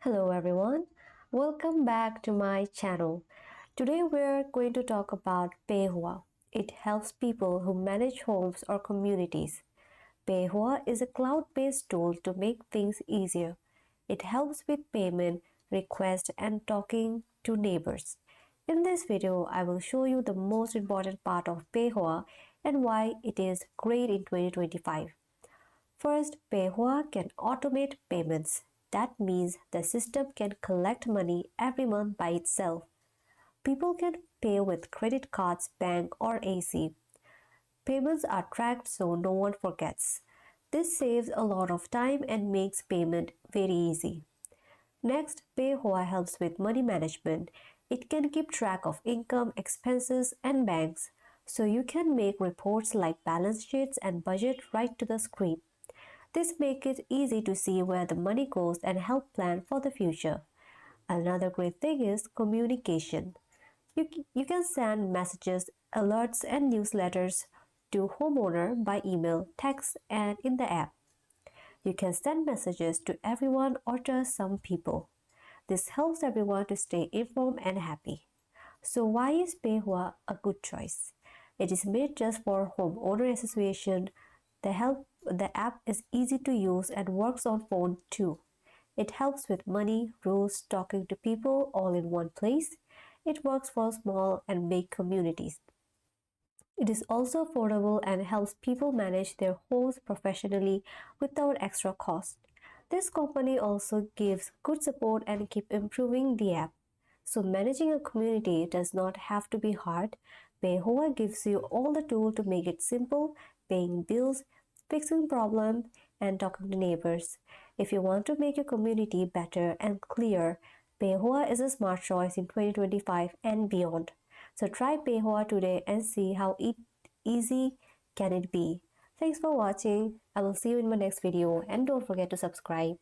Hello everyone, welcome back to my channel. Today we're going to talk about PayHOA. It helps people who manage homes or communities. PayHOA is a cloud-based tool to make things easier. It helps with payment, request and talking to neighbors. In this video, I will show you the most important part of PayHOA and why it is great in 2025. First, PayHOA can automate payments. That means the system can collect money every month by itself. People can pay with credit cards, bank, or AC. Payments are tracked so no one forgets. This saves a lot of time and makes payment very easy. Next, PayHOA helps with money management. It can keep track of income, expenses, and banks, so you can make reports like balance sheets and budget right to the screen. This makes it easy to see where the money goes and help plan for the future. Another great thing is communication. You can send messages, alerts, and newsletters to homeowner by email, text, and in the app. You can send messages to everyone or just some people. This helps everyone to stay informed and happy. So why is PayHOA a good choice? It is made just for homeowner association. The app is easy to use and works on phone too. It helps with money, rules, talking to people all in one place. It works for small and big communities. It is also affordable and helps people manage their homes professionally without extra cost. This company also gives good support and keep improving the app. So managing a community does not have to be hard. PayHOA gives you all the tools to make it simple, paying bills, fixing problems, and talking to neighbors. If you want to make your community better and clear, PayHOA is a smart choice in 2025 and beyond. So try PayHOA today and see how easy can it be. Thanks for watching. I will see you in my next video and don't forget to subscribe.